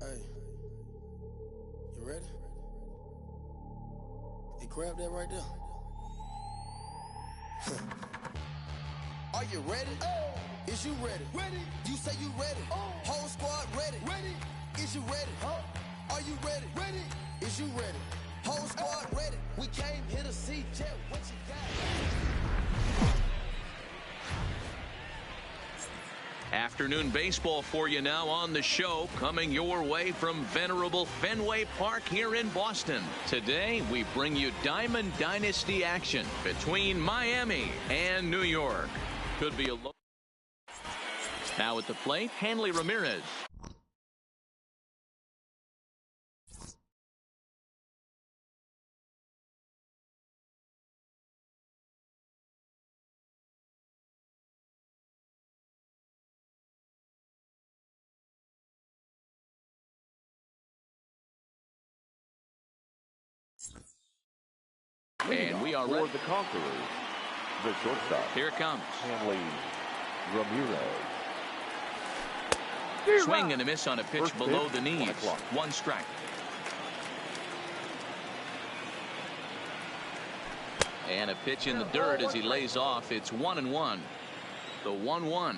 Hey, you ready? Hey, grab that right there. Are you ready? Oh. Is you ready? Ready. You say you ready. Oh. Whole squad ready. Ready. Is you ready? Huh? Are you ready? Ready. Is you ready? Whole squad ready. We came here to see Jet. What you got? Afternoon baseball for you now on the show, coming your way from venerable Fenway Park here in Boston. Today, we bring you Diamond Dynasty action between Miami and New York. Could be a low. Now at the plate, Hanley Ramirez. And we are ready. For the Conquerors, the shortstop. Here it comes. Hanley Ramirez. Swing and a miss on a pitch First below pitch, the knees. 1 o'clock. 1 strike. And a pitch in the dirt as he lays off. It's 1-1. The 1-1.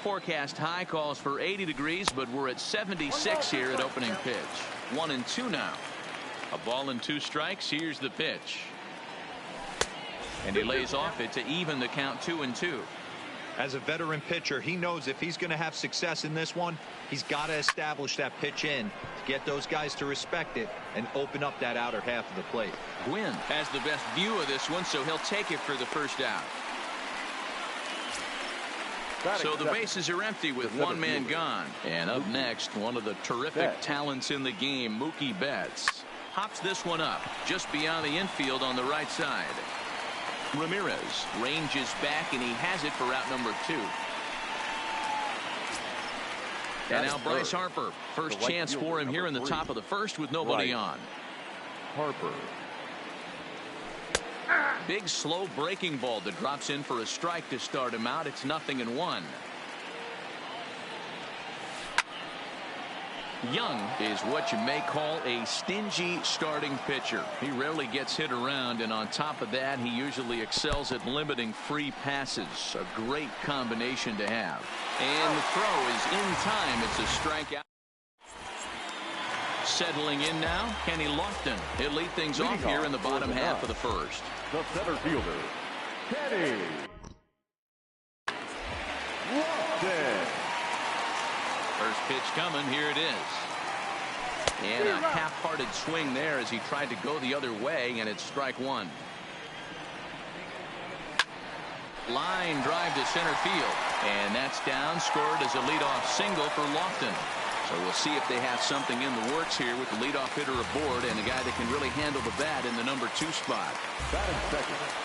Forecast high calls for 80 degrees, but we're at 76 here at opening pitch. 1-2 now. A ball and 2 strikes. Here's the pitch. And he lays off it to even the count 2-2. As a veteran pitcher, he knows if he's going to have success in this one, he's got to establish that pitch in to get those guys to respect it and open up that outer half of the plate. Gwynn has the best view of this one, so he'll take it for the first out. So the bases are empty with one man gone. And up next, one of the terrific talents in the game, Mookie Betts. Hops this one up just beyond the infield on the right side. Ramirez ranges back, and he has it for out number 2. And now Bryce Harper. First chance for him here in the top of the first with nobody on. Harper. Big slow breaking ball that drops in for a strike to start him out. It's 0-1. Young is what you may call a stingy starting pitcher. He rarely gets hit around, and on top of that, he usually excels at limiting free passes. A great combination to have. And the throw is in time. It's a strikeout. Settling in now, Kenny Lofton. He'll lead things off here in the bottom half of the first. The center fielder, Kenny Lofton. First pitch coming. Here it is. And a half-hearted swing there as he tried to go the other way, and it's strike 1. Line drive to center field. And that's down, scored as a leadoff single for Lofton. So we'll see if they have something in the works here with the leadoff hitter aboard and a guy that can really handle the bat in the number 2 spot.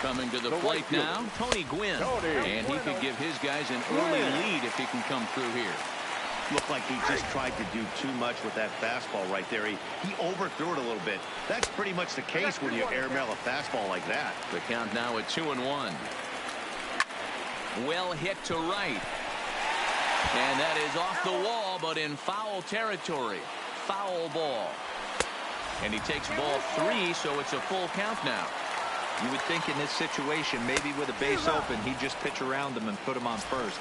Coming to the plate now, Tony Gwynn. And he could give his guys an early lead if he can come through here. Looked like he just tried to do too much with that fastball right there. He overthrew it a little bit. That's pretty much the case when you airmail a fastball like that. The count now at 2-1. Well hit to right. And that is off the wall, but in foul territory. Foul ball. And he takes ball 3, so it's a full count now. You would think in this situation, maybe with a base open, he'd just pitch around him and put him on first.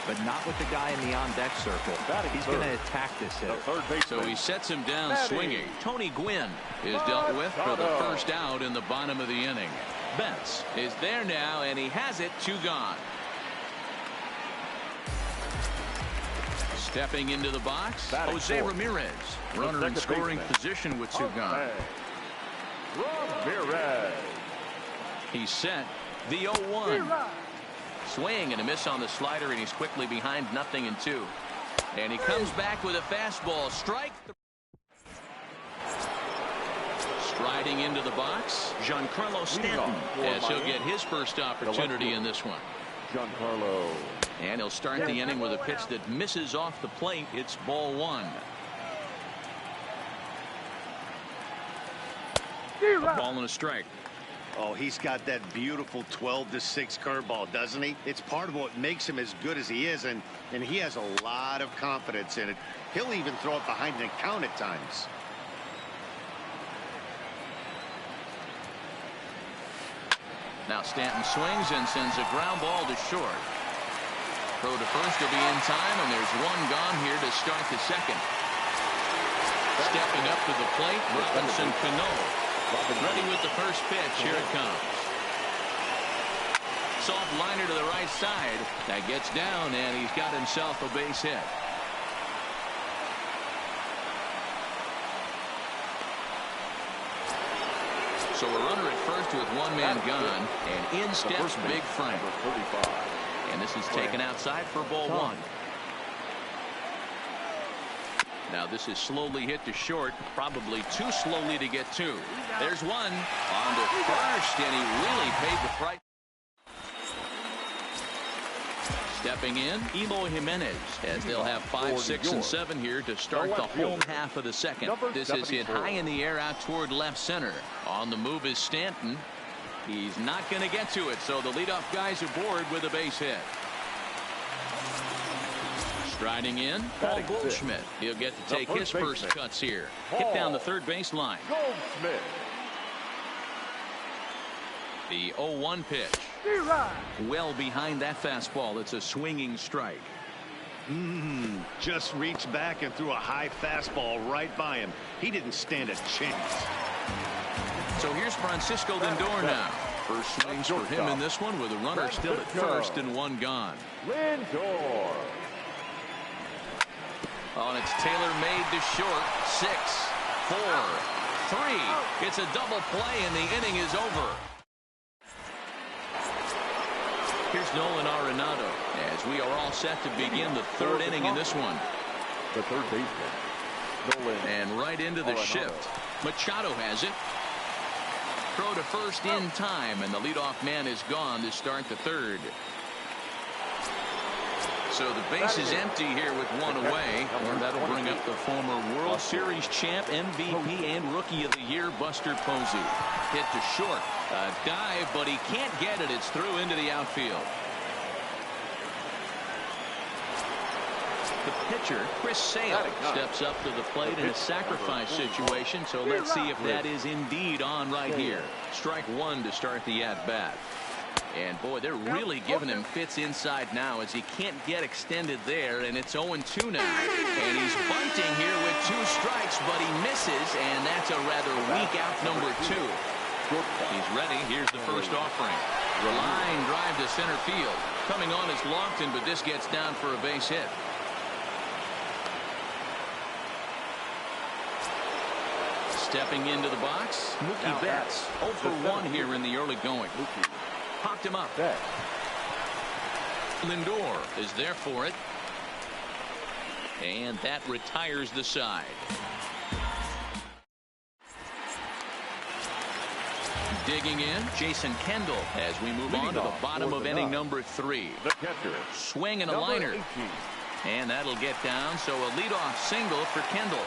But not with the guy in the on-deck circle. He's going to attack this hitter. So he sets him down swinging. Tony Gwynn is dealt with for the first out in the bottom of the inning. Betts is there now, and he has it. 2 gone. Stepping into the box, Batting Jose fourth. Ramirez. Runner in scoring position with two gone. Ramirez. He's set. The 0-1. Swing and a miss on the slider, and he's quickly behind 0-2. And he comes back with a fastball. Strike. Striding into the box, Giancarlo Stanton, as he'll get his first opportunity in this one. Giancarlo. And he'll start the inning with a pitch that misses off the plate. It's ball one. A ball and a strike. Oh, he's got that beautiful 12-6 curveball, doesn't he? It's part of what makes him as good as he is, and he has a lot of confidence in it. He'll even throw it behind the count at times. Now Stanton swings and sends a ground ball to short. Throw to first will be in time, and there's one gone here to start the second. Stepping up to the plate, Robinson Cano. Ready with the first pitch. Here it comes. Soft liner to the right side. That gets down, and he's got himself a base hit. So a runner at first with one man gone, and in steps Big Frank. And this is taken outside for ball one. Now this is slowly hit to short, probably too slowly to get to. There's one on to first, and he really paid the price. Stepping in, Eloy Jimenez, as they'll have 5, 6, and 7 here to start the home half of the second. This is hit high in the air out toward left center. On the move is Stanton. He's not going to get to it, so the leadoff guy's aboard with a base hit. Striding in, Paul Goldschmidt. He'll get to take his first cuts here. Hit down the third baseline. Goldschmidt. The 0-1 pitch. Well behind that fastball. It's a swinging strike. Just reached back and threw a high fastball right by him. He didn't stand a chance. So here's Francisco Lindor now. First swings for him in this one with a runner still at first and one gone. Lindor. Oh, and it's Taylor made to short. 6, 4, 3. It's a double play and the inning is over. Here's Nolan Arenado as we are all set to begin the third inning in this one. The third baseman. Nolan. And right into the shift. Machado has it. Throw to first in time, and the leadoff man is gone to start the third. So the base is empty here with one away, and that'll bring up the former World Series champ, MVP, and Rookie of the Year, Buster Posey. Hit to short. A dive, but he can't get it. It's through into the outfield. The pitcher, Chris Sale, steps up to the plate in a sacrifice situation, so let's see if that is indeed on right here. Strike one to start the at-bat. And boy, they're really giving him fits inside now as he can't get extended there, and it's 0-2 now. And he's bunting here with 2 strikes, but he misses, and that's a rather weak out number 2. He's ready. Here's the first offering. Line drive to center field. Coming on is Lofton, but this gets down for a base hit. Stepping into the box, Mookie Betts. 0 for 1 here in the early going. Popped him up. Lindor is there for it. And that retires the side. Digging in, Jason Kendall as we move on to the bottom of inning number 3. The catcher. Swing and a liner. 18. And that'll get down, so a leadoff single for Kendall.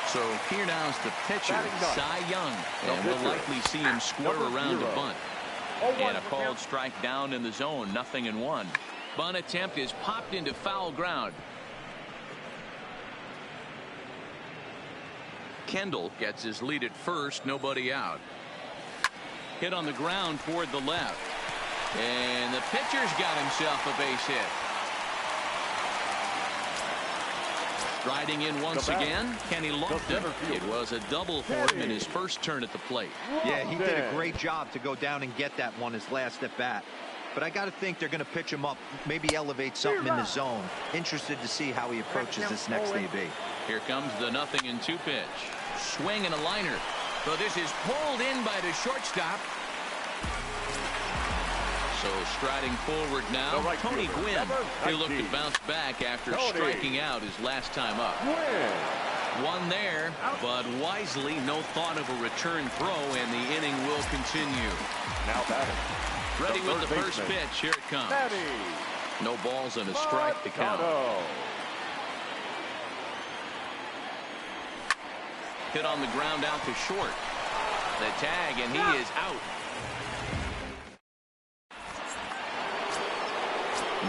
So here now is the pitcher, Cy Young, and we'll likely see him square around a bunt. And a called strike down in the zone, 0-1. Bunt attempt is popped into foul ground. Kendall gets his lead at first, nobody out. Hit on the ground toward the left. And the pitcher's got himself a base hit. Riding in once again, Kenny Lofton. It was a double for him in his first turn at the plate. Yeah, he did a great job to go down and get that one his last at bat. but I got to think they're going to pitch him up, maybe elevate something in the zone. Interested to see how he approaches this next AB. Here comes the 0-2 pitch. Swing and a liner. So this is pulled in by the shortstop. So striding forward now, Tony Gwynn. He'll look to bounce back after striking out his last time up. One there, but wisely, no thought of a return throw, and the inning will continue. Now batting. Ready with the first pitch. Here it comes. No balls and a strike to count. Hit on the ground out to short. The tag, and he is out.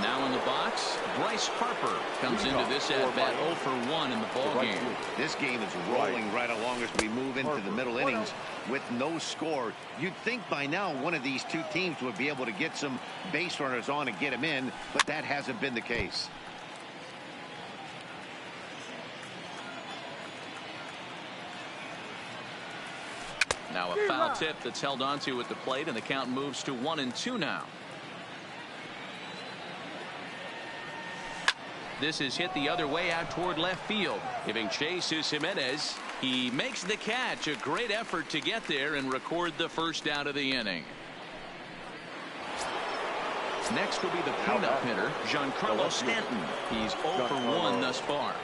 Now in the box, Bryce Harper comes into this at-bat 0 for 1 in the ballgame. This game is rolling right along as we move into the middle innings with no score. You'd think by now one of these two teams would be able to get some base runners on and get them in, but that hasn't been the case. Now a foul tip that's held onto at the plate, and the count moves to 1-2 now. This is hit the other way out toward left field. Giving chase is Jimenez. He makes the catch. A great effort to get there and record the first out of the inning. Next will be the cleanup hitter, Giancarlo Stanton. He's 0 for 1 thus far.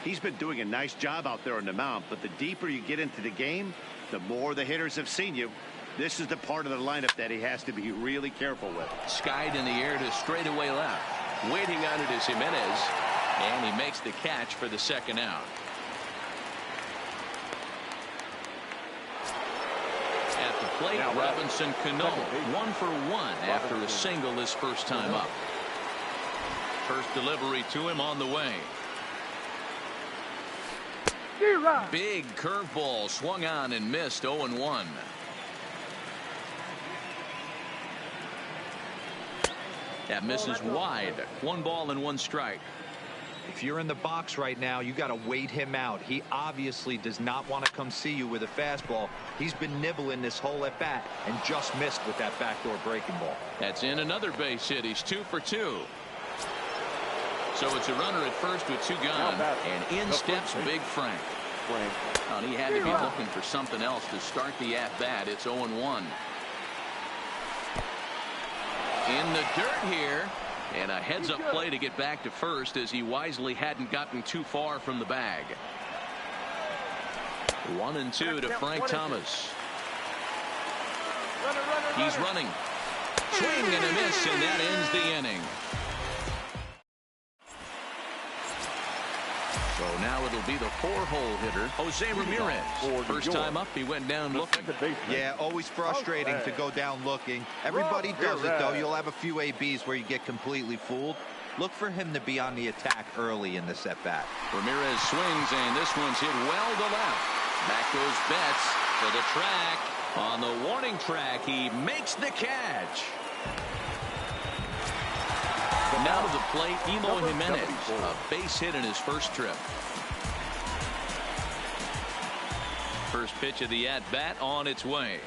He's been doing a nice job out there on the mound, but the deeper you get into the game, the more the hitters have seen you. This is the part of the lineup that he has to be really careful with. Skied in the air to straightaway left. Waiting on it is Jimenez, and he makes the catch for the second out. At the plate, Robinson Cano, 1 for 1 after a single his first time up. First delivery to him on the way. Big curveball swung on and missed. 0-1. That misses wide. 1 ball and 1 strike. If you're in the box right now, you got to wait him out. He obviously does not want to come see you with a fastball. He's been nibbling this whole at bat and just missed with that backdoor breaking ball. That's in another base hit. He's 2 for 2. So it's a runner at first with 2 gone, and in steps Big Frank. Well, he had to be looking for something else to start the at-bat. It's 0-1. In the dirt here, and a heads-up play to get back to first as he wisely hadn't gotten too far from the bag. 1-2 to Frank Thomas. He's running. Swing and a miss, and that ends the inning. So now it'll be the 4-hole hitter, Jose Ramirez. First time up, he went down looking. Yeah, always frustrating to go down looking. Everybody does it, though. You'll have a few ABs where you get completely fooled. Look for him to be on the attack early in this at-bat. Ramirez swings, and this one's hit well to left. Back goes Betts to the track. On the warning track, he makes the catch. Now to the plate, Emo Jimenez, a base hit in his first trip. First pitch of the at-bat on its way.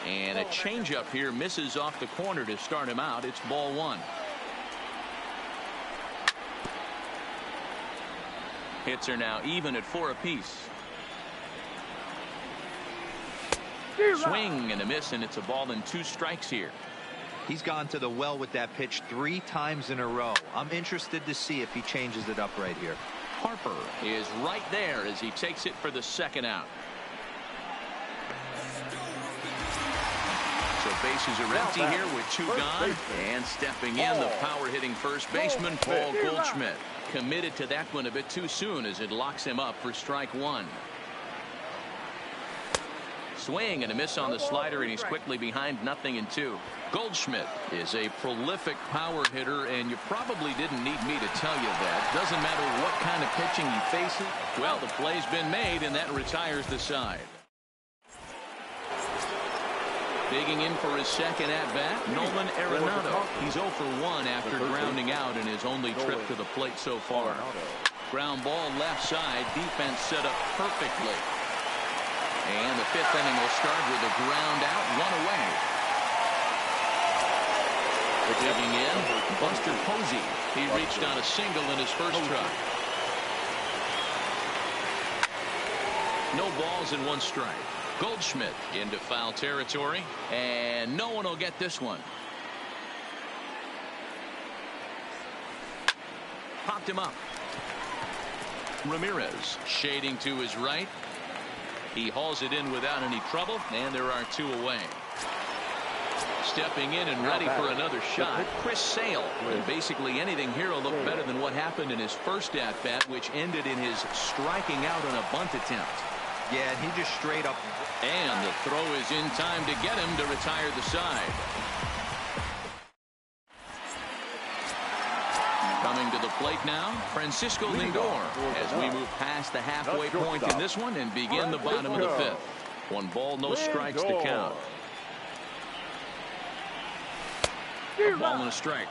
And a changeup here misses off the corner to start him out. It's ball 1. Hits are now even at 4 apiece. Swing and a miss, and it's a ball and 2 strikes here. He's gone to the well with that pitch 3 times in a row. I'm interested to see if he changes it up right here. Harper is right there as he takes it for the second out. So bases are empty here with 2 gone. And stepping in, the power-hitting first baseman, Paul Goldschmidt. Committed to that one a bit too soon as it locks him up for strike 1. Swing and a miss on the slider, and he's quickly behind 0-2. Goldschmidt is a prolific power hitter, and you probably didn't need me to tell you that. Doesn't matter what kind of pitching he faces. Well, the play's been made, and that retires the side. Digging in for his second at-bat, Nolan Arenado. He's 0 for 1 after grounding out in his only trip to the plate so far. Ground ball left side. Defense set up perfectly. And the 5th inning will start with a ground out, 1 away. Digging in, Buster Posey. He reached on a single in his first try. No balls and 1 strike. Goldschmidt into foul territory, and no one will get this one. Popped him up. Ramirez shading to his right. He hauls it in without any trouble, and there are 2 away. Stepping in and ready for another shot, Chris Sale. And basically anything here will look better than what happened in his first at-bat, which ended in his striking out on a bunt attempt. Yeah, and he just straight up. And the throw is in time to get him to retire the side. Coming to the plate now, Francisco Lindor, as we move past the halfway point in this one and begin the bottom of the 5th. 1 ball, no strikes to count. A ball and a strike.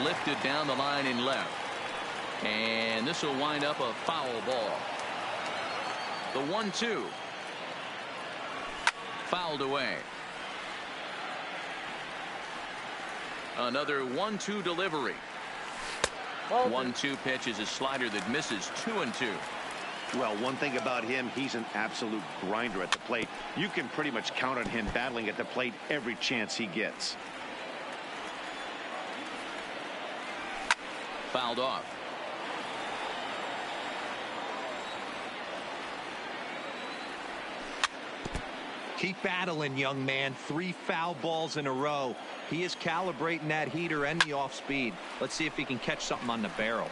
Lifted down the line in left. And this will wind up a foul ball. The 1-2. Fouled away. Another 1-2 delivery. 1-2 pitch is a slider that misses 2-2. Well, one thing about him, he's an absolute grinder at the plate. You can pretty much count on him battling at the plate every chance he gets. Fouled off. Keep battling, young man. 3 foul balls in a row. He is calibrating that heater and the off speed. Let's see if he can catch something on the barrel.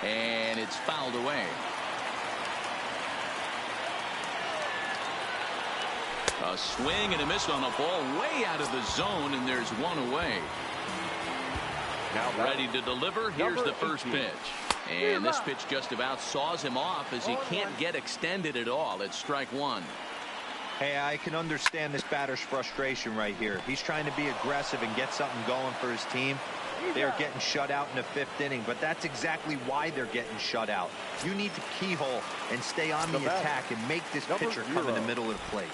And it's fouled away. A swing and a miss on a ball way out of the zone, and there's 1 away. Now ready to deliver. Here's the first pitch. And this pitch just about saws him off as he can't get extended at all. It's strike 1. Hey, I can understand this batter's frustration right here. He's trying to be aggressive and get something going for his team. They're getting shut out in the 5th inning, but that's exactly why they're getting shut out. You need to keyhole and stay on the attack and make this pitcher come in the middle of the plate.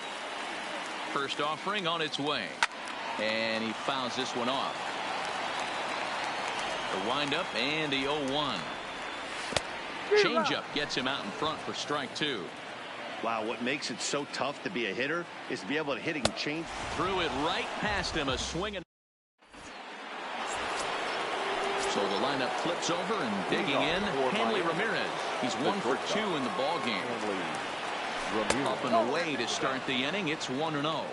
First offering on its way. And he fouls this one off. The windup and the 0-1. Changeup gets him out in front for strike 2. Wow, what makes it so tough to be a hitter is to be able to hit and change. Threw it right past him, a swing. So the lineup flips over and digging in, Hanley Ramirez. He's 1 for 2 in the ball game. Up and away to start the inning. It's 1-0.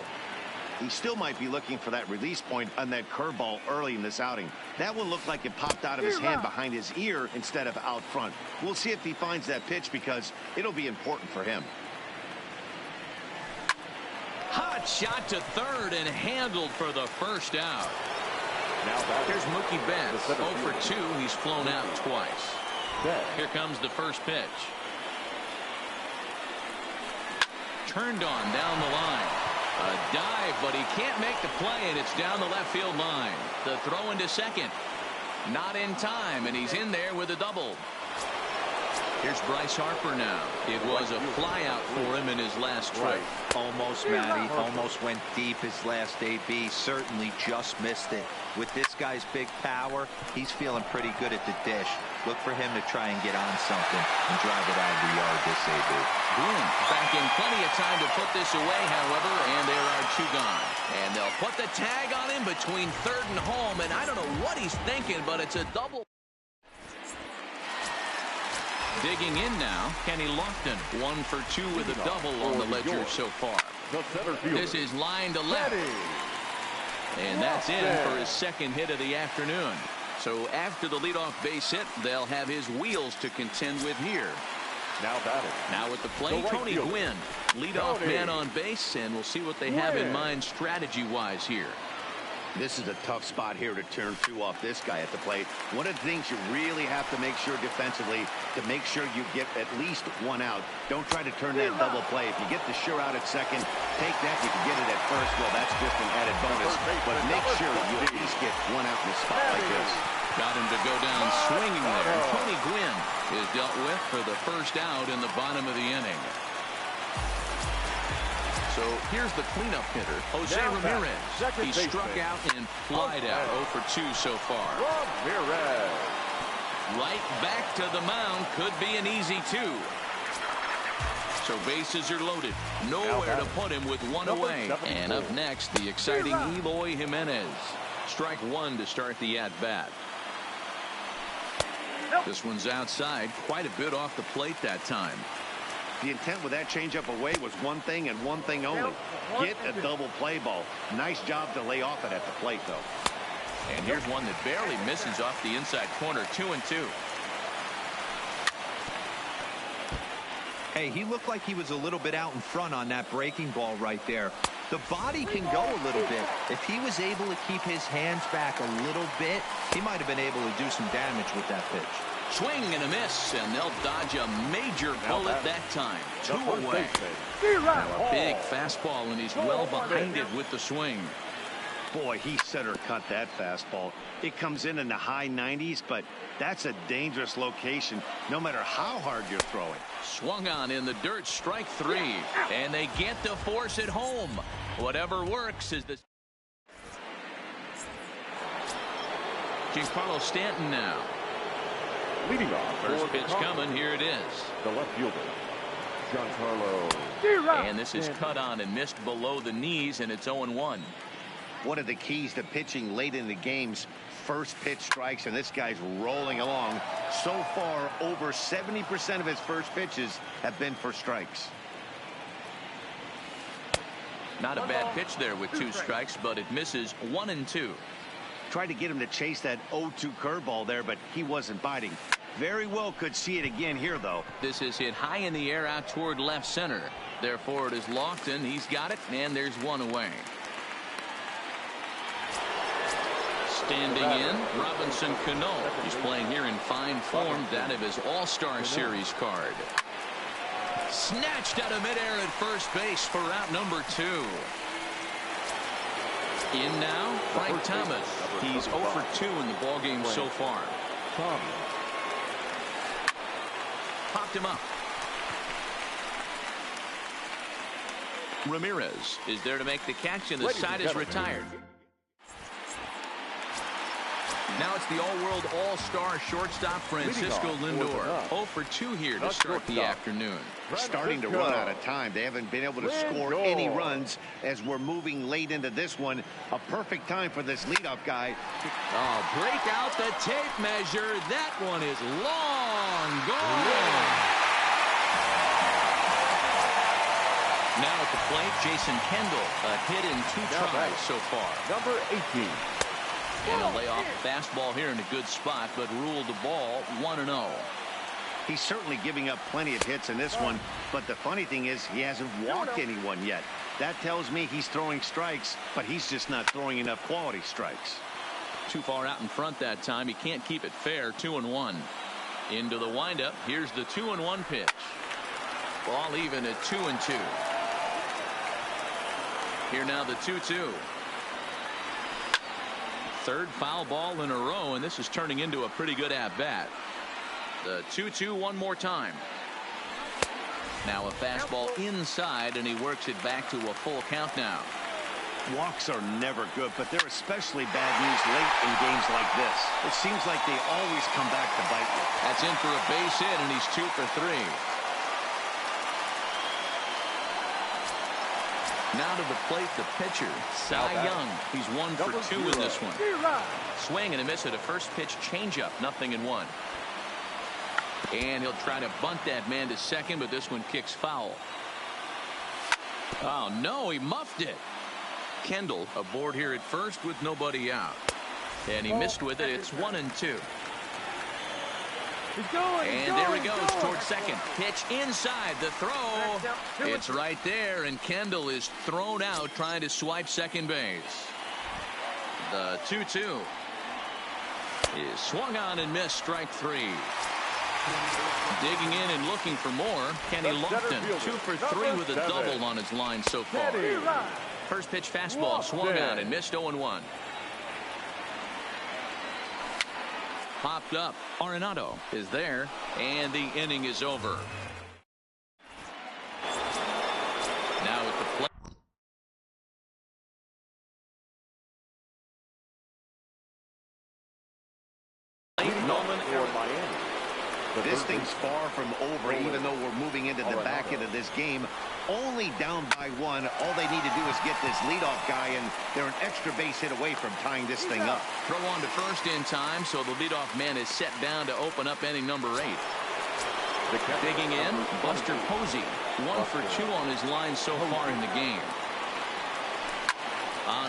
He still might be looking for that release point on that curveball early in this outing. That one looked like it popped out of his hand behind his ear instead of out front. We'll see if he finds that pitch because it'll be important for him. Hot shot to third and handled for the first out. Here's Mookie Betts. 0 for 2. He's flown out twice. Here comes the first pitch. Turned on down the line. A dive, but he can't make the play, and it's down the left field line. The throw into second. Not in time, and he's in there with a double. Here's Bryce Harper now. It was a flyout for him in his last trip. Almost, Matty. Almost went deep his last AB. Certainly just missed it. With this guy's big power, he's feeling pretty good at the dish. Look for him to try and get on something and drive it out of the yard this AB. Boom. Back in plenty of time to put this away, however, and there are 2 gone. And they'll put the tag on him between third and home, and I don't know what he's thinking, but it's a double. Digging in now, Kenny Lofton, 1 for 2 with a double on the ledger so far. This is line to left. And that's in for his second hit of the afternoon. So after the leadoff base hit, they'll have his wheels to contend with here. Now at the plate, Tony Gwynn, leadoff man on base, and we'll see what they have in mind strategy-wise here. This is a tough spot here to turn two off this guy at the plate. One of the things you really have to make sure defensively to make sure you get at least one out. Don't try to turn that double play. If you get the sure out at second, take that. You can get it at first. Well, that's just an added bonus. But make sure you at least get one out in a spot like this. Got him to go down swinging there. And Tony Gwynn is dealt with for the first out in the bottom of the inning. So here's the cleanup hitter, Jose Ramirez. He struck out and flied out. 0 for 2 so far. Ramirez. Right back to the mound. Could be an easy 2. So bases are loaded. Nowhere to put him with one away. And up next, the exciting Eloy Jimenez. Strike 1 to start the at-bat. This one's outside. Quite a bit off the plate that time. The intent with that changeup away was one thing and one thing only. Get a double play ball. Nice job to lay off it at the plate, though. And here's one that barely misses off the inside corner. 2-2. Hey, he looked like he was a little bit out in front on that breaking ball right there. The body can go a little bit. If he was able to keep his hands back a little bit, he might have been able to do some damage with that pitch. Swing and a miss, and they'll dodge a major bullet that time. 2 away. Now a big fastball, and he's well behind it with the swing. Boy, he center cut that fastball. It comes in the high 90s, but that's a dangerous location, no matter how hard you're throwing. Swung on in the dirt, strike 3, and they get to force it home. Whatever works is the... Giancarlo Stanton now. Leading off. First pitch coming. Here it is. The left fielder, Giancarlo. And this is cut on and missed below the knees, and it's 0-1. One of the keys to pitching late in the game's first pitch strikes, and this guy's rolling along. So far, over 70% of his first pitches have been for strikes. Not a bad pitch there with 2 strikes, but it misses 1-2. Tried to get him to chase that 0-2 curveball there, but he wasn't biting. Very well could see it again here, though. This is hit high in the air out toward left center. Therefore, it is Lofton. He's got it, and there's 1 away. Standing in, Robinson Cano. He's playing here in fine form, that of his All-Star Series card. Snatched out of midair at first base for out number 2. In now, Frank Thomas. He's 0 for 2 in the ballgame so far. Popped him up. Ramirez is there to make the catch, and the side is retired. Now it's the all-world all-star shortstop Francisco Lindor. 0 for 2 here to start the afternoon. Starting to run out of time. They haven't been able to score any runs as we're moving late into this one. A perfect time for this leadoff guy. Oh, break out the tape measure. That one is long gone. Now at the plate, Jason Kendall. A hit in 2 tries so far. Number 18. And a layoff fastball here in a good spot, but ruled the ball 1-0. He's certainly giving up plenty of hits in this one, but the funny thing is he hasn't walked anyone yet. That tells me he's throwing strikes, but he's just not throwing enough quality strikes. Too far out in front that time. He can't keep it fair. 2-1. Into the windup. Here's the 2-1 pitch. Ball even at 2-2. Here now the 2-2. Third foul ball in a row, and this is turning into a pretty good at-bat. The 2-2 one more time. Now a fastball inside, and he works it back to a full count now. Walks are never good, but they're especially bad news late in games like this. It seems like they always come back to bite you. That's in for a base hit, and he's 2 for 3. Now to the plate, the pitcher, Cy Young. He's 1 for 2 in this one. Swing and a miss at a first pitch changeup, 0-1. And he'll try to bunt that man to second, but this one kicks foul. Oh, no, he muffed it. Kendall aboard here at first with nobody out. And he missed with it. It's 1-2. And there he goes towards second. Pitch inside. The throw. It's right there, and Kendall is thrown out trying to swipe second base. The 2-2 is swung on and missed. Strike three. Digging in and looking for more, Kenny Lofton. 2 for 3 with a double on his line so far. First pitch fastball swung on and missed. 0-1. Popped up. Arenado is there, and the inning is over. Now at the plate. This thing's far from over, even though we're moving into the back end of this game. Only down by 1. All they need to do is get this leadoff guy, and they're an extra base hit away from tying this thing up. Throw on to first in time, so the leadoff man is set down to open up inning number 8. Digging in, Buster Posey. 1 for 2 on his line so far in the game.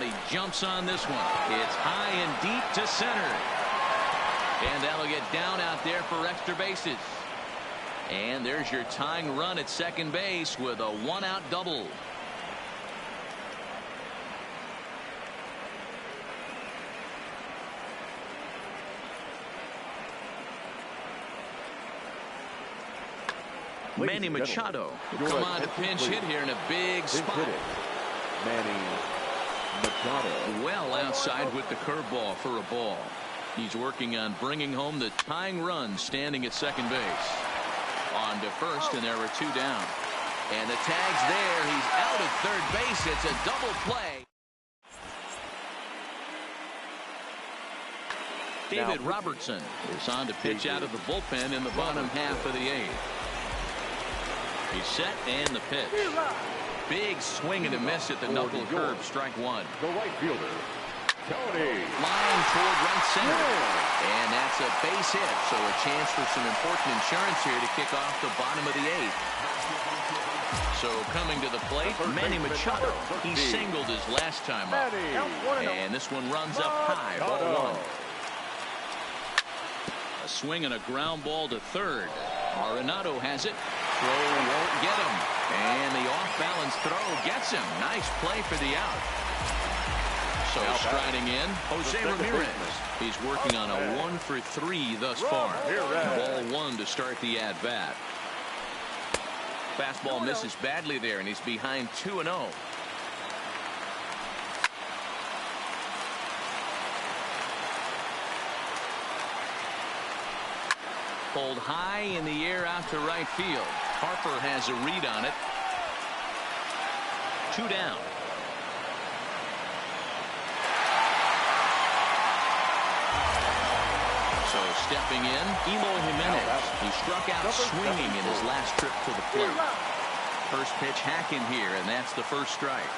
He jumps on this one. It's high and deep to center. And that'll get down out there for extra bases. And there's your tying run at second base with a 1-out double. Manny Machado will come on to pinch hit here in a big spot. Manny Machado. Well outside with the curveball for a ball. He's working on bringing home the tying run, standing at second base. On to first, and there are 2 down. And the tag's there. He's out at third base. It's a double play. David Robertson is on to pitch out of the bullpen in the bottom half of the 8th. He's set, and the pitch. Big swing and a miss at the knuckle curve. Strike 1. The right fielder, Tony. Line toward right center. And that's a base hit. So a chance for some important insurance here to kick off the bottom of the 8th. So coming to the plate, Manny Machado. He singled his last time up. And this one runs up high. Ball 1. A swing and a ground ball to third. Arenado has it. Throw won't get him. And the off-balance throw gets him. Nice play for the out. So striding in, Jose Ramirez. He's working on a 1 for 3 thus far. Ball 1 to start the at-bat. Fastball misses badly there, and he's behind 2-0. Pulled high in the air out to right field. Harper has a read on it. 2 down. So stepping in, Eloy Jimenez. He struck out swinging in his last trip to the plate. First pitch hacking here, and that's the first strike.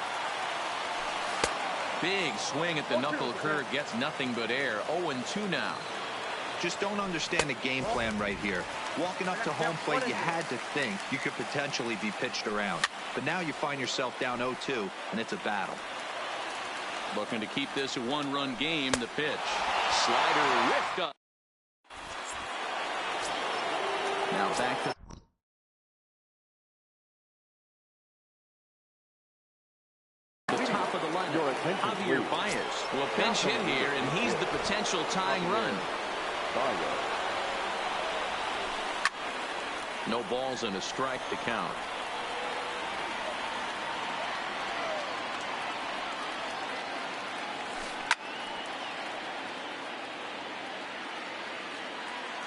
Big swing at the knuckle curve, gets nothing but air. 0-2 now. Just don't understand the game plan right here. Walking up to home plate, you had to think you could potentially be pitched around. But now you find yourself down 0-2, and it's a battle. Looking to keep this a 1-run game. The pitch. Slider whiffed up. Now back to the top of the lineup. Javier Baez will pinch hit here, and he's the potential tying run. No balls and a strike to count.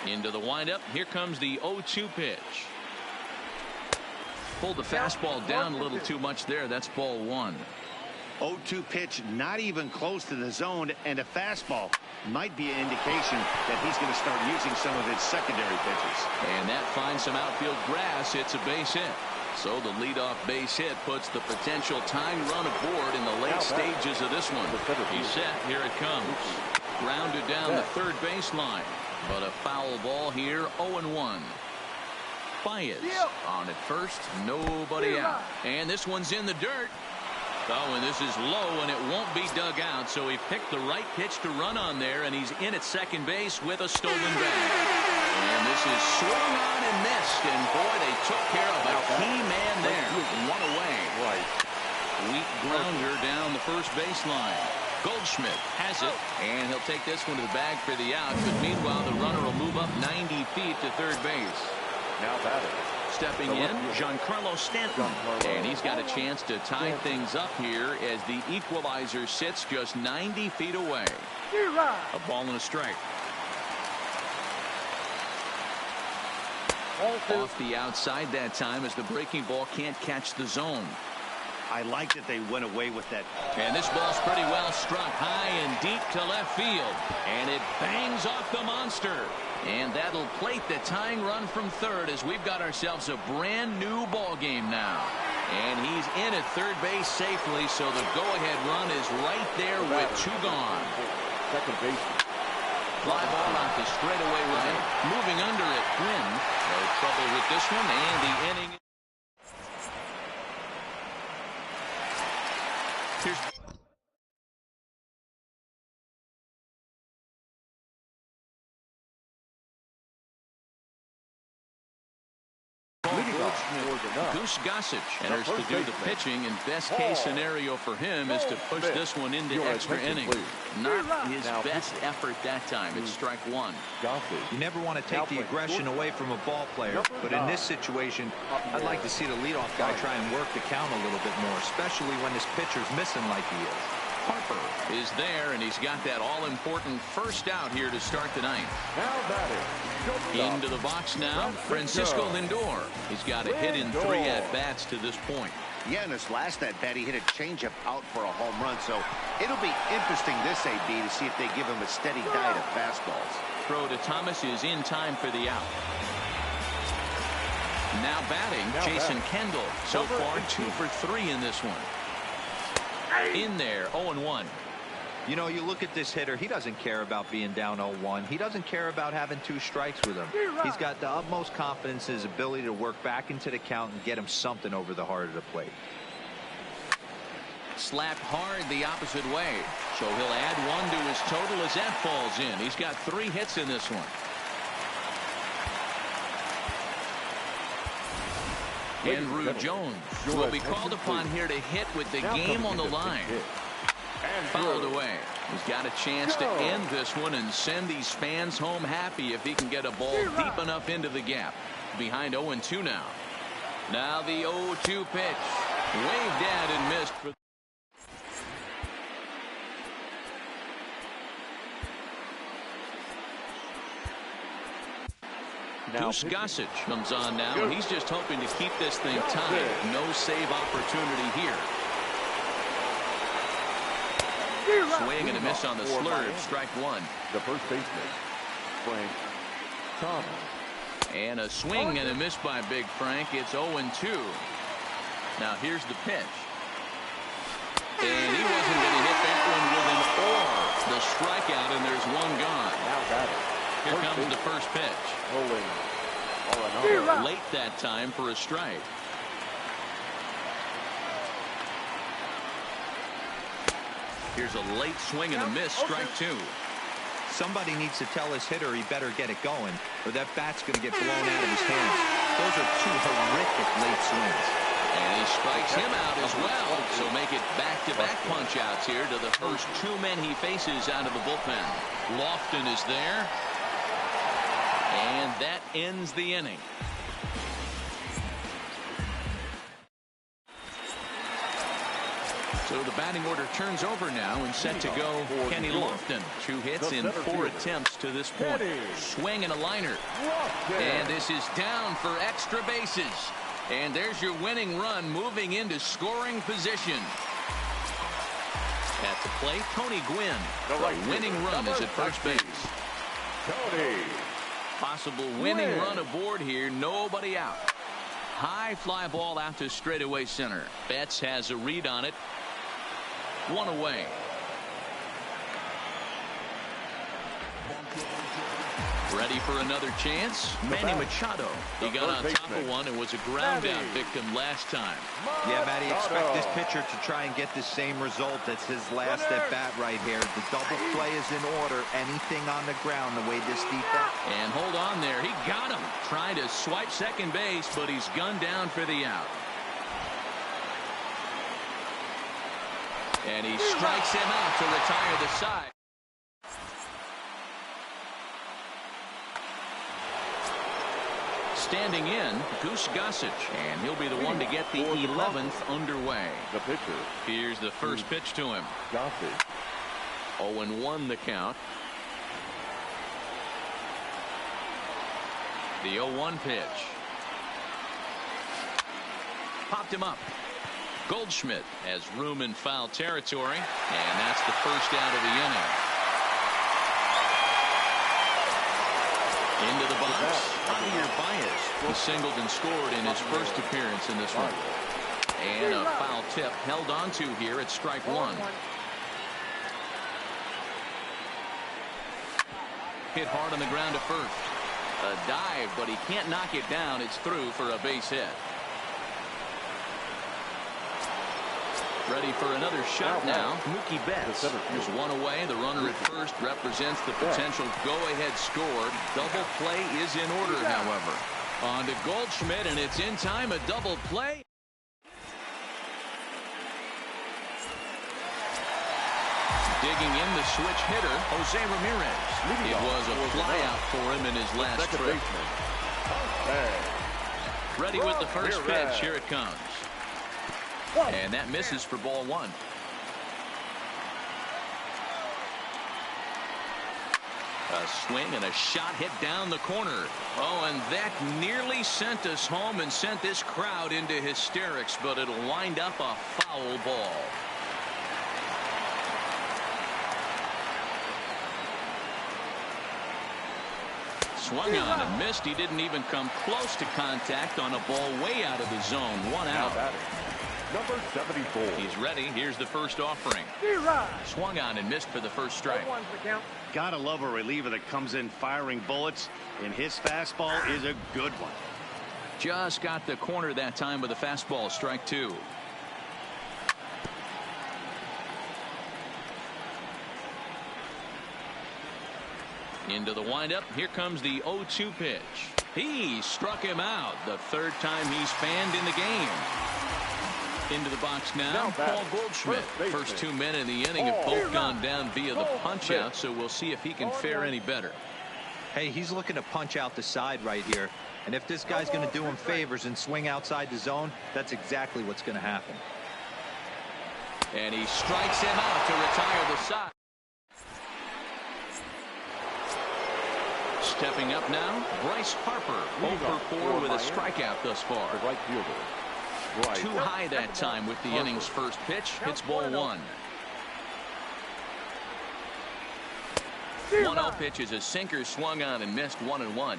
Into the windup. Here comes the 0-2 pitch. Pulled the fastball down a little too much there. That's ball 1. 0-2 pitch, not even close to the zone, and a fastball might be an indication that he's going to start using some of his secondary pitches. And that finds some outfield grass. It's a base hit. So the leadoff base hit puts the potential tying run aboard in the late stages of this one. He's set. Here it comes. Grounded down the third baseline. But a foul ball here. 0-1. Baez on at first. Nobody out. And this one's in the dirt. Oh, and this is low, and it won't be dug out, so he picked the right pitch to run on there, and he's in at second base with a stolen bag. And this is swung on and missed, and boy, they took care of a key man there. 1 away. Weak grounder down the first baseline. Goldschmidt has it, and he'll take this one to the bag for the out. But meanwhile, the runner will move up 90 feet to third base. Now batting. Stepping in, Giancarlo Stanton. And he's got a chance to tie things up here as the equalizer sits just 90 feet away. A ball and a strike. Off the outside that time as the breaking ball can't catch the zone. I like that they went away with that. And this ball's pretty well struck high and deep to left field. And it bangs off the monster. And that'll plate the tying run from third as we've got ourselves a brand new ball game now. And he's in at third base safely, so the go-ahead run is right there with two gone. Second base. Fly ball out to straightaway right. Moving under it, Quinn. No trouble with this one, and the inning. Here's Goose Gossage enters to do the pitching, and best case scenario for him is to push this one into extra innings. Not his best effort that time. It's strike one. You never want to take the aggression away from a ball player, but in this situation, I'd like to see the leadoff guy try and work the count a little bit more, especially when his pitcher's missing like he is. Harper is there, and he's got that all-important first out here to start the ninth. Now batting. Into the box now, Francisco Lindor. He's got a hit in 3 at-bats to this point. Yeah, in his last at-bat, he hit a changeup out for a home run, so it'll be interesting this AB to see if they give him a steady diet of fastballs. Throw to Thomas is in time for the out. Now batting, Jason Kendall. So far, 2 for 3 in this one. In there, 0-1. You know, you look at this hitter, he doesn't care about being down 0-1. He doesn't care about having 2 strikes with him. He's got the utmost confidence in his ability to work back into the count and get him something over the heart of the plate. Slapped hard the opposite way. So he'll add 1 to his total as that falls in. He's got 3 hits in this one. Andrew Jones will be called upon here to hit with the game on the line. Fouled away. He's got a chance to end this one and send these fans home happy if he can get a ball deep enough into the gap. Behind 0-2 now. Now the 0-2 pitch. Waved at and missed. Goose Gossage comes on now, and he's just hoping to keep this thing tied. No save opportunity here. Swing and a miss on the slurve. Strike 1. The first baseman, Frank Thomas. And a swing and a miss by Big Frank. It's 0-2. Now here's the pitch. And he wasn't going to hit that one with an or. The strikeout, and there's 1 gone. Now batting. Here comes the first pitch. Late that time for a strike. Here's a late swing and a miss. Strike 2. Somebody needs to tell his hitter he better get it going, or that bat's going to get blown out of his hands. Those are 2 horrific late swings. And he strikes him out as well. So make it back-to-back punch-outs here to the first 2 men he faces out of the bullpen. Lofton is there. And that ends the inning. So the batting order turns over now and set to go Kenny Lofton. 2 hits in 4 attempts to this point. Swing and a liner. And this is down for extra bases. And there's your winning run moving into scoring position. At the plate, Tony Gwynn. The winning run is at first base. Tony. Possible winning run aboard here. Nobody out. High fly ball out to straightaway center. Betts has a read on it. 1 away. Ready for another chance? Manny Machado. He got on top of one and was a ground out victim last time. Yeah, Matty, expect this pitcher to try and get the same result. That's his last at bat right here. The double play is in order. Anything on the ground, the way this defense. And hold on there. He got him. Trying to swipe second base, but he's gunned down for the out. And he strikes him out to retire the side. Standing in, Goose Gossage, and he'll be the one to get the 11th underway. The pitcher. Here's the first pitch to him. Gossage. 0-1 the count. The 0-1 pitch. Popped him up. Goldschmidt has room in foul territory, and that's the first out of the inning. Into the box, Javier Baez. He singled and scored in his first appearance in this one. And a foul tip held onto here at strike one. Hit hard on the ground to first. A dive, but he can't knock it down. It's through for a base hit. Ready for another shot now. Mookie Betts. There's one away. The runner at first represents the potential go-ahead score. Double play is in order, however. On to Goldschmidt, and it's in time. A double play. Digging in the switch hitter, Jose Ramirez. It was a flyout for him in his last trip. Ready with the first pitch. Here it comes. And that misses for ball one. A swing and a shot hit down the corner. Oh, and that nearly sent us home and sent this crowd into hysterics, but it'll wind up a foul ball. Swung on and missed. He didn't even come close to contact on a ball way out of the zone. One out. Number 74. He's ready. Here's the first offering. Swung on and missed for the first strike. Gotta love a reliever that comes in firing bullets, and his fastball is a good one. Just got the corner that time with a fastball. Strike two. Into the windup. Here comes the 0-2 pitch. He struck him out. The third time he's fanned in the game. Into the box now, Paul Goldschmidt. First 2 men in the inning have both gone down via the punch out, so we'll see if he can fare any better. Hey, he's looking to punch out the side right here. And if this guy's going to do him favors and swing outside the zone, that's exactly what's going to happen. And he strikes him out to retire the side. Stepping up now, Bryce Harper. 0-for-4 with a strikeout thus far. The right fielder. Right. Too high that time with the inning's first pitch. Hits ball one. 1-0 pitch is a sinker swung on and missed. 1-1.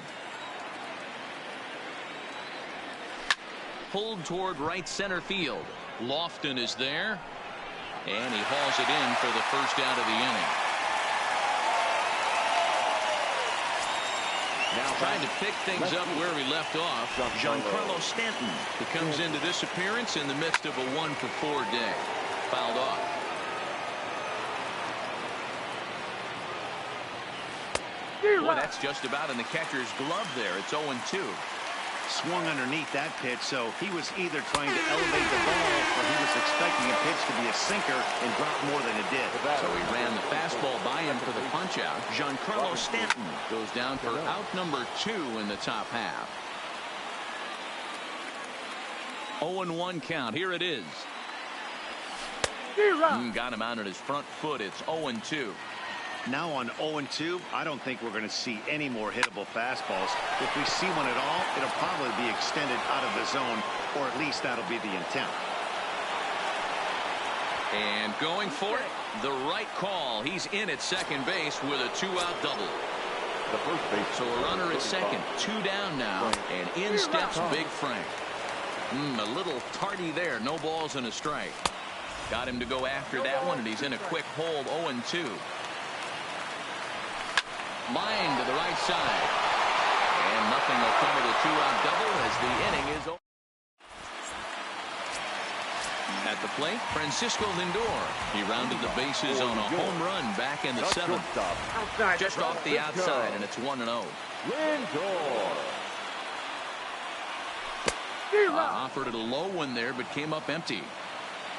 Pulled toward right center field. Lofton is there, and he hauls it in for the first out of the inning. Now trying to pick things up where we left off. Giancarlo Stanton, who comes into this appearance in the midst of a 1-for-4 day. Fouled off. Boy, that's just about in the catcher's glove there. It's 0-2. Swung underneath that pitch, so he was either trying to elevate the ball or he was expecting a pitch to be a sinker and drop more than it did. So he ran the fastball by him for the punch out. Giancarlo Stanton goes down for out number 2 in the top half. 0-1 count. Here it is. Got him out on his front foot. It's 0-2. Now on 0-2, I don't think we're going to see any more hittable fastballs. If we see one at all, it'll probably be extended out of the zone, or at least that'll be the intent. And going for it, the right call. He's in at second base with a 2-out double. The first base. So a runner at second, 2 down now, and in steps Big Frank. A little tardy there. No balls and a strike. Got him to go after that one, and he's in a quick hold. 0-2. Line to the right side. And nothing will come of the 2-out double as the inning is over. At the plate, Francisco Lindor. He rounded the bases on a home run back in the 7th. Just off the outside, and it's 1-0. Lindor. Offered it a low one there, but came up empty.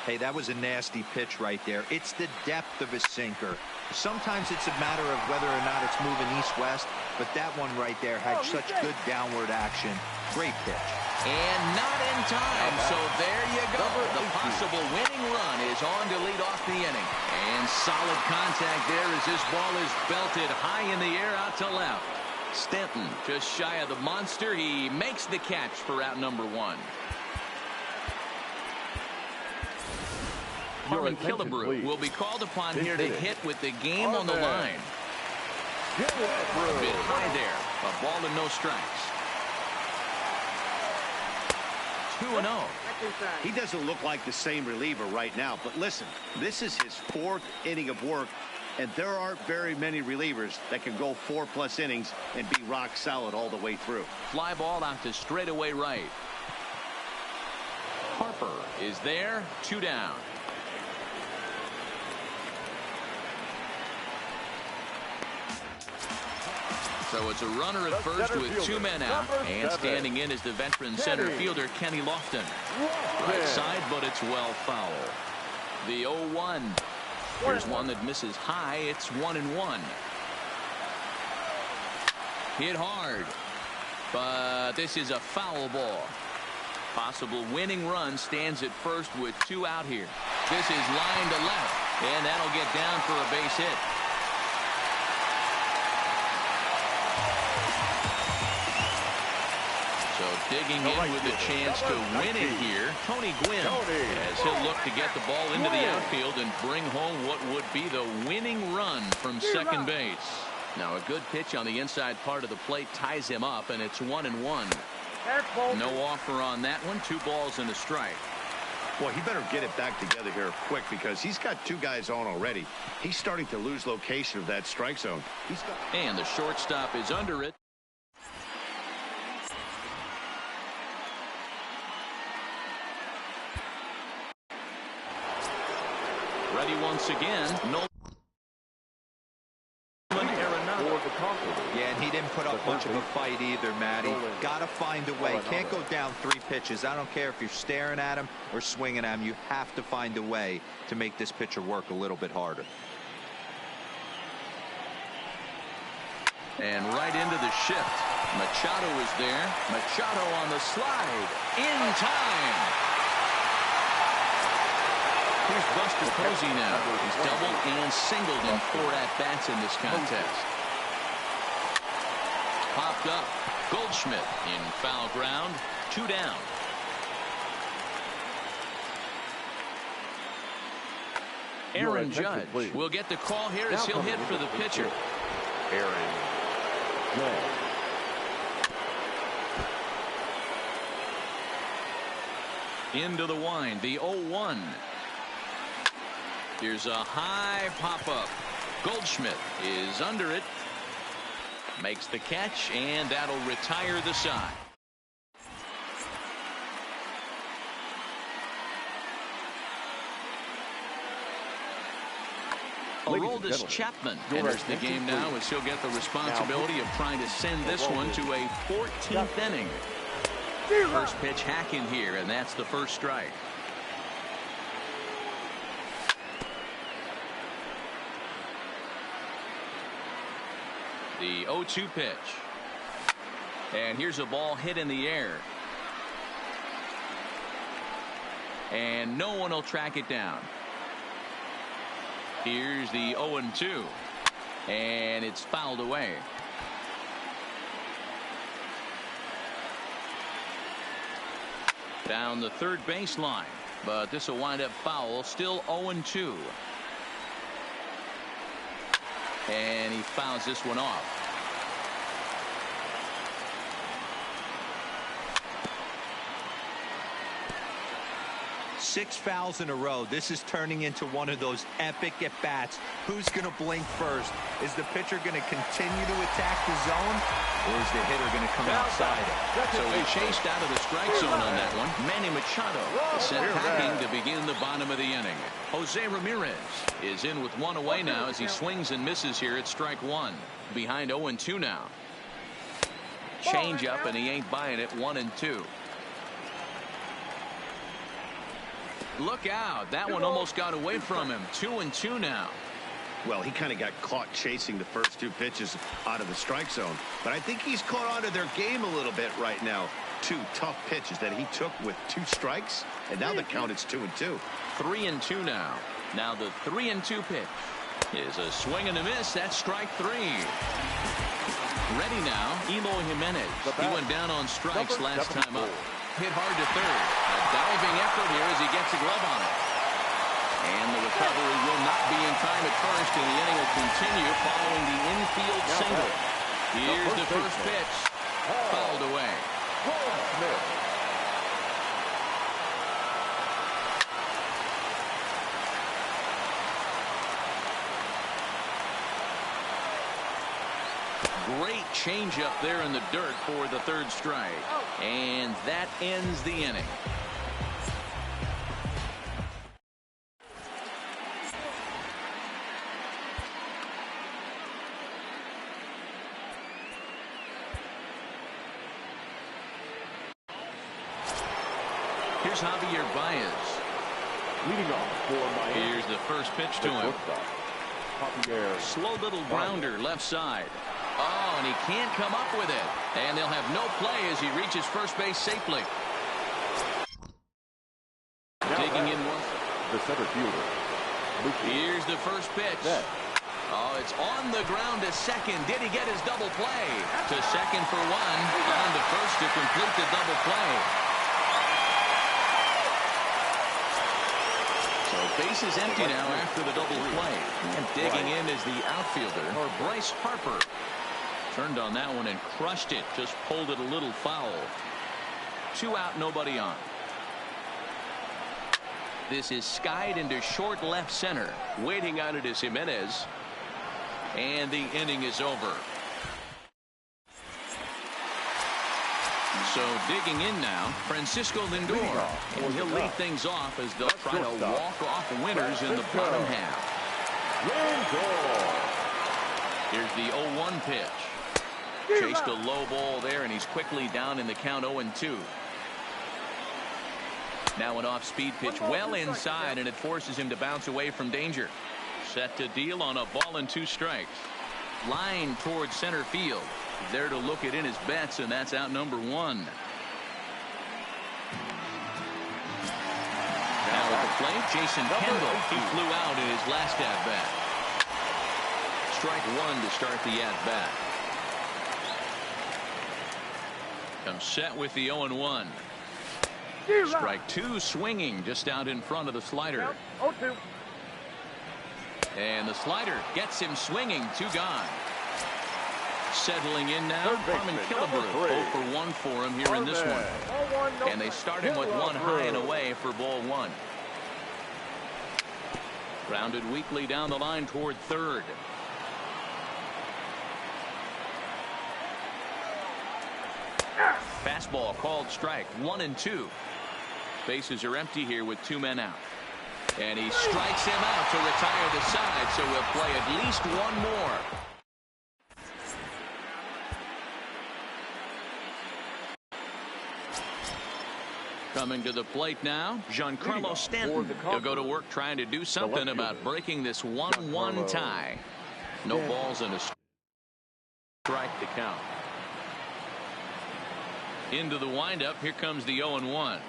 Hey, that was a nasty pitch right there. It's the depth of his sinker. Sometimes it's a matter of whether or not it's moving east-west, but that one right there had such good downward action. Great pitch. And not in time, so there you go. The possible winning run is on to lead off the inning. And solid contact there as this ball is belted high in the air out to left. Stanton just shy of the monster. He makes the catch for out number one. Harmon Killebrew will be called upon here to hit with the game on the line. A bit high there. A ball and no strikes. 2-0. He doesn't look like the same reliever right now, but listen, this is his 4th inning of work, and there aren't very many relievers that can go 4+ innings and be rock solid all the way through. Fly ball out to straightaway right. Harper is there. 2 down. So it's a runner at first with 2 men out. And standing in is the veteran center fielder, Kenny Lofton. Right side, but it's well foul. The 0-1. Here's one that misses high. It's 1-1. Hit hard. But this is a foul ball. Possible winning run stands at first with 2 out here. This is line to left. And that'll get down for a base hit. Digging in with a chance to win it here, Tony Gwynn, as he'll look to get the ball into the outfield and bring home what would be the winning run from second base. Now a good pitch on the inside part of the plate ties him up, and it's 1-1. No offer on that one. 2 balls and a strike. Well, he better get it back together here quick because he's got 2 guys on already. He's starting to lose location of that strike zone. And the shortstop is under it. Ready once again. No. Yeah, and he didn't put up much of a fight either, Matty. Got to find a way. Can't go down 3 pitches. I don't care if you're staring at him or swinging at him. You have to find a way to make this pitcher work a little bit harder. And right into the shift. Machado is there. Machado on the slide. In time. Here's Buster Posey now. He's doubled and singled in 4 at-bats in this contest. Popped up. Goldschmidt in foul ground. 2 down. Aaron Judge will get the call here as he'll hit for the pitcher. Aaron Judge. Into the wind. The 0-1. Here's a high pop-up. Goldschmidt is under it. Makes the catch, and that'll retire the side. Aroldis Chapman enters the game now as he'll get the responsibility of trying to send this one to a 14th inning. First pitch hack in here, and that's the first strike. The 0-2 pitch. And here's a ball hit in the air. And no one will track it down. Here's the 0-2. And it's fouled away. Down the third baseline. But this will wind up foul. Still 0-2. And he fouls this one off. Six fouls in a row. This is turning into one of those epic at-bats. Who's going to blink first? Is the pitcher going to continue to attack the zone, or is the hitter going to come outside it? So he chased out of the strike zone on that one. Manny Machado sent packing to begin the bottom of the inning. Jose Ramirez is in with 1 away now as he swings and misses here at strike 1. Behind 0-2 now. Change up, and he ain't buying it. 1-2. Look out. That one almost got away from him. 2-2 now. Well, he kind of got caught chasing the first two pitches out of the strike zone. But I think he's caught on to their game a little bit right now. Two tough pitches that he took with 2 strikes. And now the count is 2-2. 3-2 now. Now the 3-2 pitch is a swing and a miss. That's strike 3. Ready now, Eloy Jimenez. He went down on strikes last time up. Hit hard to third. A diving effort here as he gets a glove on it. And the recovery will not be in time at first, and the inning will continue following the infield single. Here's the first pitch. Fouled away. Great changeup there in the dirt for the third strike. And that ends the inning. Here's Javier Baez. Leading off for Miami. Here's the first pitch to him. Slow little grounder left side. Oh, and he can't come up with it. And they'll have no play as he reaches first base safely. Digging in one. The center fielder. Here's the first pitch. Oh, it's on the ground to second. Did he get his double play? To second for one. On to first to complete the double play. So base is empty now after the double play. And digging in is the outfielder, Bryce Harper. Turned on that one and crushed it. Just pulled it a little foul. 2 out, nobody on. This is skied into short left center. Waiting on it is Jimenez. And the inning is over. So digging in now, Francisco Lindor. And he'll lead things off as they'll try to walk off winners in the bottom half. Here's the 0-1 pitch. Chased a low ball there, and he's quickly down in the count 0-2. Now an off-speed pitch well inside, and it forces him to bounce away from danger. Set to deal on a ball and 2 strikes. Line towards center field. There to look it in his bets, and that's out number 1. Now at the plate, Jason Kendall. He flew out in his last at-bat. Strike 1 to start the at-bat. Comes set with the 0-1. Strike 2 swinging just out in front of the slider. 0-2. And the slider gets him swinging. 2 gone. Settling in now, Harmon Killebrew. 0 for 1 for him here in this one. And they start him with 1 high and away for ball 1. Grounded weakly down the line toward third. Fastball called strike. 1-2. Bases are empty here with 2 men out. And he strikes him out to retire the side, so we'll play at least 1 more. Coming to the plate now, Giancarlo Stanton. He'll go to work trying to do something about breaking this 1-1 tie. No balls and a strike to count. Into the windup. Here comes the 0-1.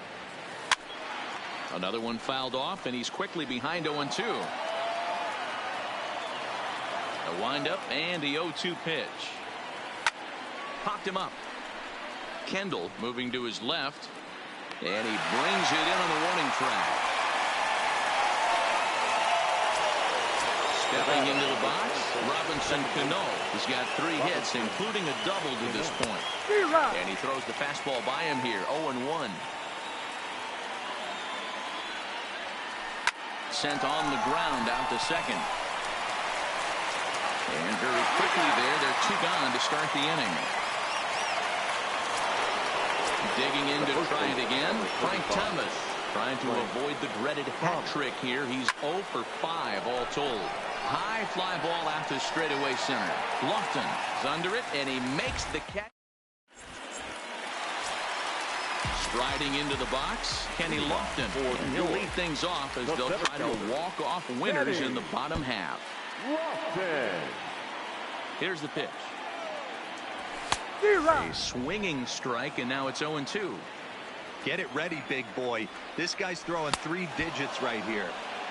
Another one fouled off, and he's quickly behind 0-2. A windup and the 0-2 pitch. Popped him up. Kendall moving to his left. And he brings it in on the warning track. Stepping into the box, Robinson Cano. He's got 3 hits, including a double to this point. And he throws the fastball by him here, 0-1. Sent on the ground out to second. And very quickly they're 2 gone to start the inning. Digging in to try it again, Frank Thomas trying to avoid the dreaded hat trick here. He's 0 for 5 all told. High fly ball out to straightaway center. Lofton is under it, and he makes the catch. Striding into the box, Kenny Lofton. And he'll lead things off as they'll try to walk off winners in the bottom half. Here's the pitch. A swinging strike, and now it's 0-2. Get it ready, big boy. This guy's throwing 3 digits right here.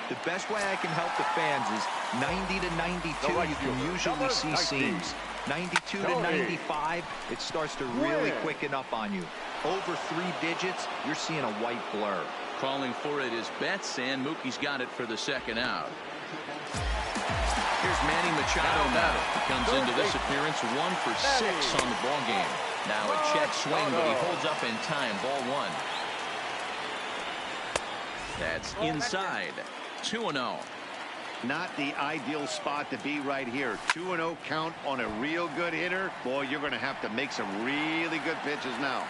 The best way I can help the fans is 90 to 92. You can usually see seams. 92 to 95, it starts to really quicken up on you. Over 3 digits, you're seeing a white blur. Calling for it is Betts, and Mookie's got it for the second out. Here's Manny Machado now. He comes into this appearance 1 for 6 on the ball game. Now a check swing, but he holds up in time. Ball 1. That's inside. 2-0. Not the ideal spot to be right here. 2-0 count on a real good hitter. Boy, you're going to have to make some really good pitches now.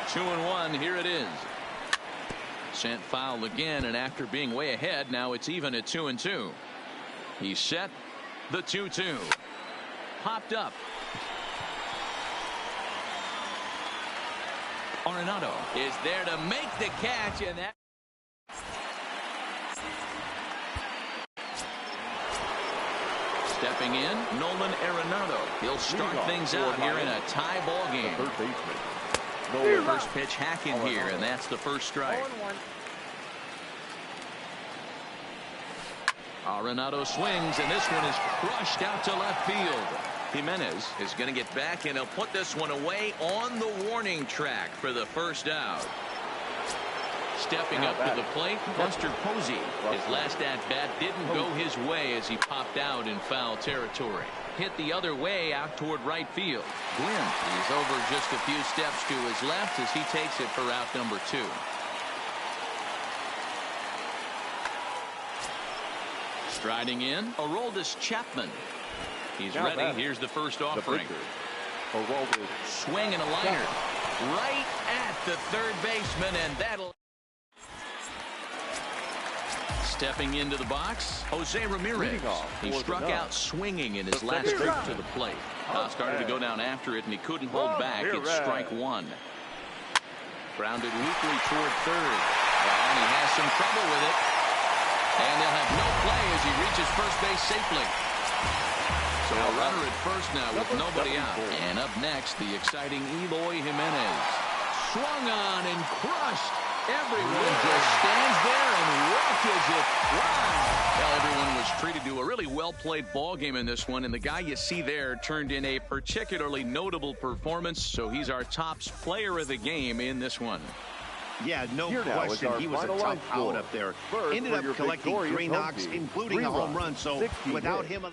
2-1. Here it is. Sent foul again, and after being way ahead, now it's even at 2-2. He's set. The 2-2. Popped up. Arenado is there to make the catch, and that. Stepping in, Nolan Arenado. He'll start things out here in a tie ball game. First pitch hacking here, and that's the first strike. Arenado swings, and this one is crushed out to left field. Jimenez is going to get back, and he'll put this one away on the warning track for the first out. Stepping up to the plate, Buster Posey. His last at-bat didn't go his way as he popped out in foul territory. Hit the other way out toward right field. Gwynn, he's over just a few steps to his left as he takes it for out number 2. Striding in, Aroldis Chapman. He's ready. Here's the first offering. Swing and a liner right at the third baseman, and that'll. Stepping into the box, Jose Ramirez. He struck out swinging in his last trip to the plate. Started to go down after it, and he couldn't hold back. It's strike 1. Grounded weakly toward third. And he has some trouble with it. And they'll have no play as he reaches first base safely. So a runner at first now with nobody out. And up next, the exciting Eloy Jimenez. Swung on and crushed. Everyone just stands there and watches it fly. Well, everyone was treated to a really well-played ball game in this one, and the guy you see there turned in a particularly notable performance, so he's our top player of the game in this one. Yeah, no question. He was a tough out up there. Ended up collecting 3 knocks, including a home run, so without him...